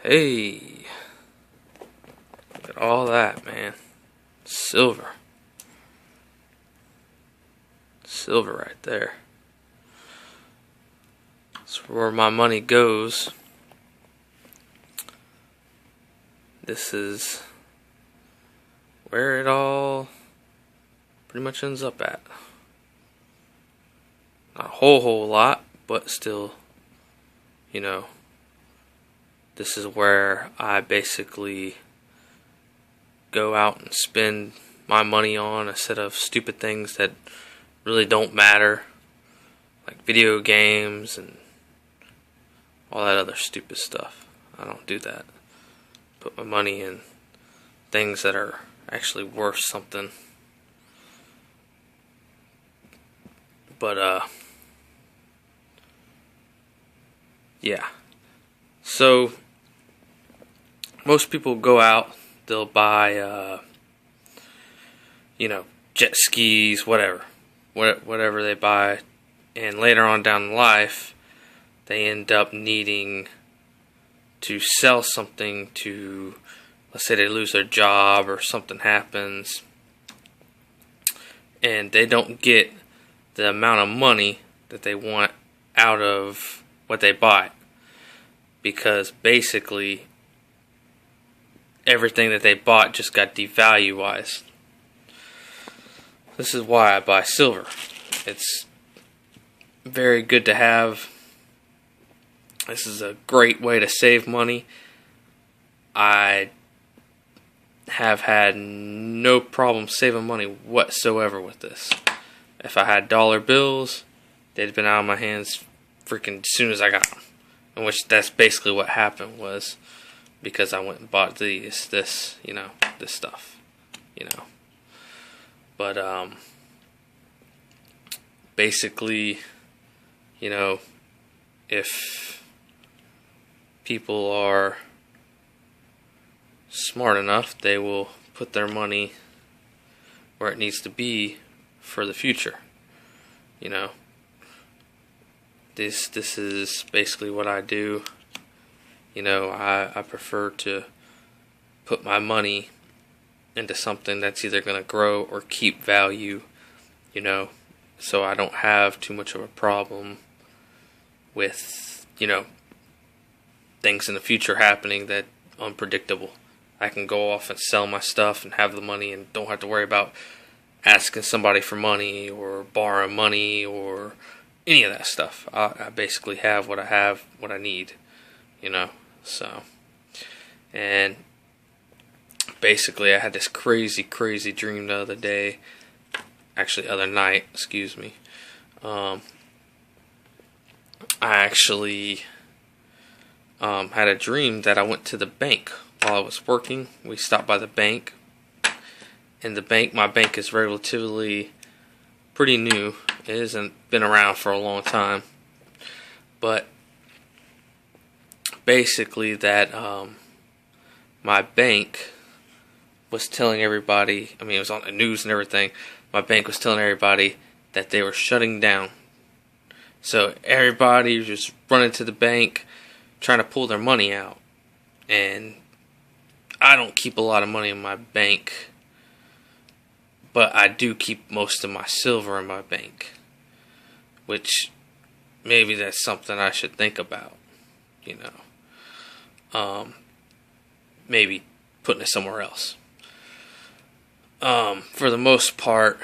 Hey, look at all that, man. Silver. Silver right there. That's where my money goes. This is where it all pretty much ends up at. Not a whole lot, but still, this is where I basically go out and spend my money on instead of stupid things that really don't matter, like video games and all that other stupid stuff. I don't do that. Put my money in things that are actually worth something. But yeah. So most people go out, they'll buy jet skis, whatever they buy, and later on down in life they end up needing to sell something to, let's say they lose their job or something happens, and they don't get the amount of money that they want out of what they bought, because basically everything that they bought just got devalued. This is why I buy silver. It's very good to have. This is a great way to save money. I have had no problem saving money whatsoever with this. If I had dollar bills, they'd been out of my hands freaking as soon as I got them. In which that's basically what happened, was because I went and bought this stuff, But basically, if people are smart enough, they will put their money where it needs to be for the future. This is basically what I do. I prefer to put my money into something that's either going to grow or keep value, so I don't have too much of a problem with, things in the future happening that unpredictable. I can go off and sell my stuff and have the money and don't have to worry about asking somebody for money or borrowing money or any of that stuff. I basically have what I need, so. And basically I had this crazy dream the other night, excuse me. I actually had a dream that I went to the bank while I was working. We stopped by the bank, and my bank is relatively pretty new. It hasn't been around for a long time, but basically that my bank was telling everybody, it was on the news and everything, my bank was telling everybody that they were shutting down. So everybody was just running to the bank trying to pull their money out. And I don't keep a lot of money in my bank, but I do keep most of my silver in my bank, which maybe that's something I should think about, maybe putting it somewhere else. For the most part,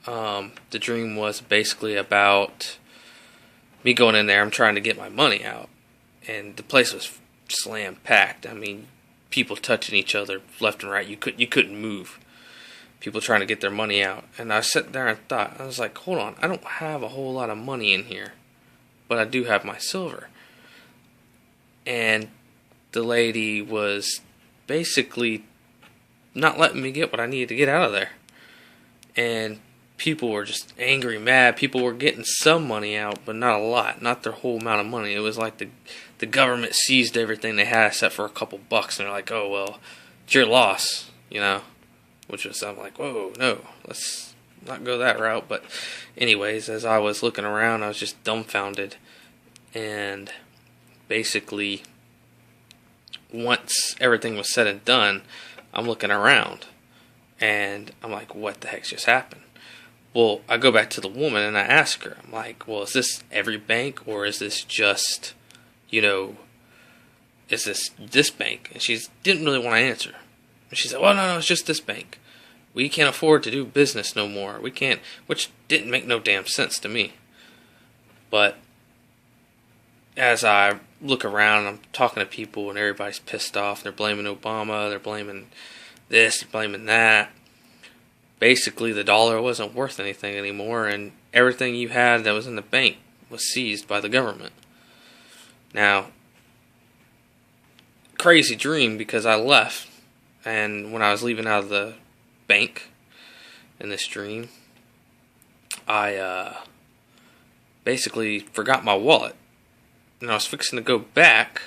the dream was basically about me going in there. I'm trying to get my money out, and the place was slam packed. People touching each other left and right. You couldn't move. People trying to get their money out, and I sat there and thought. I was like, hold on, I don't have a whole lot of money in here, but I do have my silver. And the lady was basically not letting me get what I needed to get out of there. And people were just angry, mad. People were getting some money out, but not a lot. Not their whole amount of money. It was like the government seized everything they had except for a couple bucks. And they're like, oh, well, it's your loss, Which was, I'm like, whoa, no, let's not go that route. But anyways, as I was looking around, I was just dumbfounded. And basically once everything was said and done, I'm looking around, and I'm like, what the heck just happened? Well, I go back to the woman and I ask her, I'm like, well, is this every bank, or is this just, is this bank? And she didn't really want to answer. And she said, well, no, it's just this bank. We can't afford to do business no more. We can't, which didn't make no damn sense to me. But as I look around, I'm talking to people, and everybody's pissed off. They're blaming Obama. They're blaming this. They're blaming that. Basically, the dollar wasn't worth anything anymore, and everything you had that was in the bank was seized by the government. Now, crazy dream, because I left, and when I was leaving out of the bank in this dream, I basically forgot my wallet. And I was fixing to go back,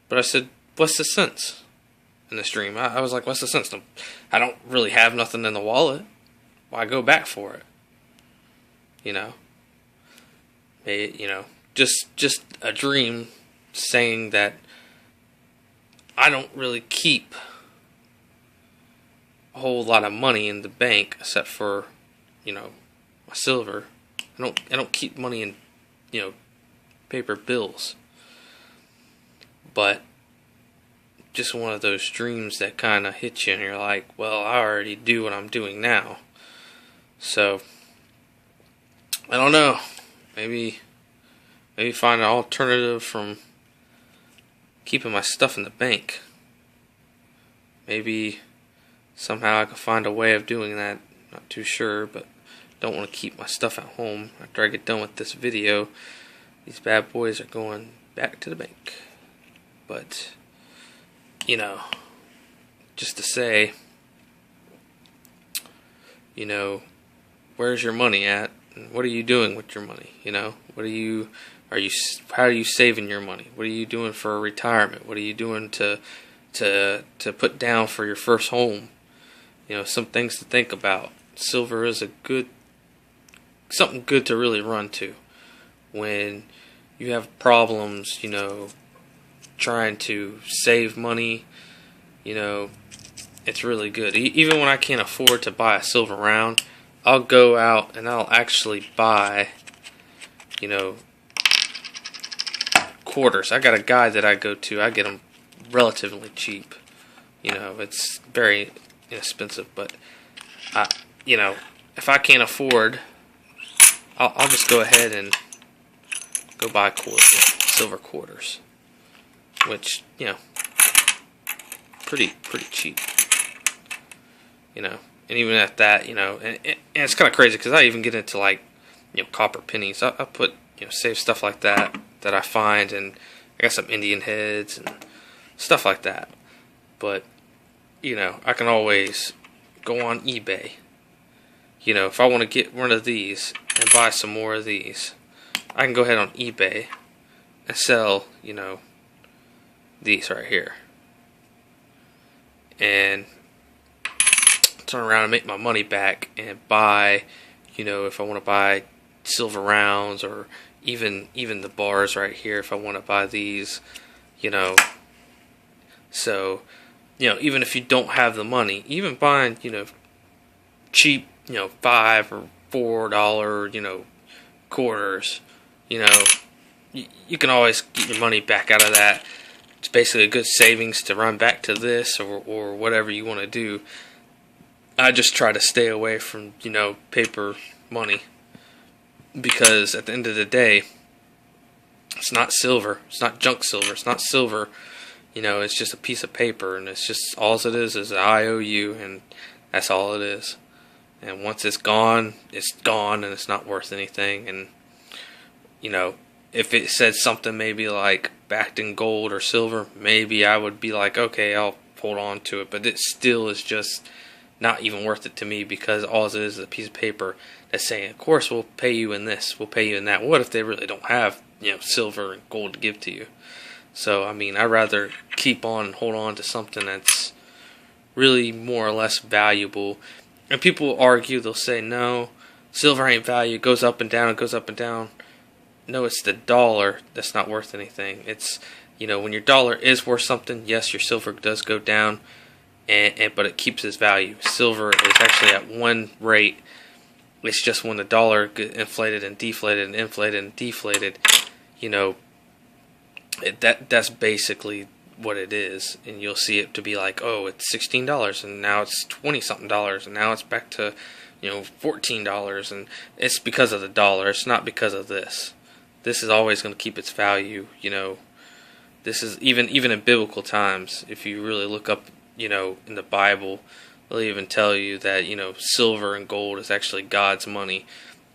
but I said, what's the sense in this dream? I was like, what's the sense? I don't really have nothing in the wallet. Why go back for it? Just a dream saying that I don't really keep a whole lot of money in the bank except for, my silver. I don't keep money in, paper bills. But just one of those dreams that kind of hit you and you're like, well, I already do what I'm doing now. So I don't know. Maybe find an alternative from keeping my stuff in the bank. Maybe somehow I could find a way of doing that. Not too sure, but don't want to keep my stuff at home. After I get done with this video, these bad boys are going back to the bank. But, just to say, where's your money at? And what are you doing with your money? How are you saving your money? What are you doing for retirement? What are you doing to put down for your first home? Some things to think about. Silver is something good to really run to when you have problems, trying to save money. It's really good. Even when I can't afford to buy a silver round, I'll go out and I'll actually buy, quarters. I got a guy that I go to. I get them relatively cheap. It's very inexpensive, but if I can't afford, I'll just go ahead and go buy silver quarters, which pretty cheap. And even at that, and it's kind of crazy because I even get into copper pennies. I put save stuff like that I find, and I got some Indian heads and stuff like that. But I can always go on eBay. If I want to get one of these and buy some more of these, I can go ahead on eBay and sell, these right here. And turn around and make my money back and buy, if I want to buy silver rounds, or even the bars right here, if I want to buy these, So, even if you don't have the money, even buying, cheap, $5 or $4, quarters, you can always get your money back out of that. It's basically a good savings to run back to this or whatever you want to do. I just try to stay away from, paper money, because at the end of the day, it's not silver. It's not junk silver. It's not silver. It's just a piece of paper, and it's just, all it is an IOU, and that's all it is. And once it's gone, and it's not worth anything. And, if it said something maybe like backed in gold or silver, maybe I would be like, okay, I'll hold on to it. But it still is just not even worth it to me, because all it is a piece of paper that's saying, of course, we'll pay you in this, we'll pay you in that. What if they really don't have, silver and gold to give to you? So, I'd rather keep on and hold on to something that's really more or less valuable. And people argue, they'll say, no, silver ain't value, it goes up and down, it goes up and down. no, it's the dollar that's not worth anything. It's, when your dollar is worth something, yes, your silver does go down, but it keeps its value. Silver is actually at one rate. It's just when the dollar gets inflated and deflated and inflated and deflated, that's basically what it is. And you'll see it to be like, oh, it's $16 and now it's 20 something dollars and now it's back to $14, and it's because of the dollar. It's not because of this. This is always going to keep its value. This is even in biblical times. If you really look up, in the Bible, they'll even tell you that silver and gold is actually God's money,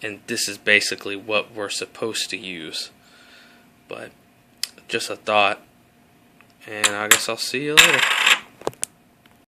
and this is basically what we're supposed to use. But just a thought, and I guess I'll see you later.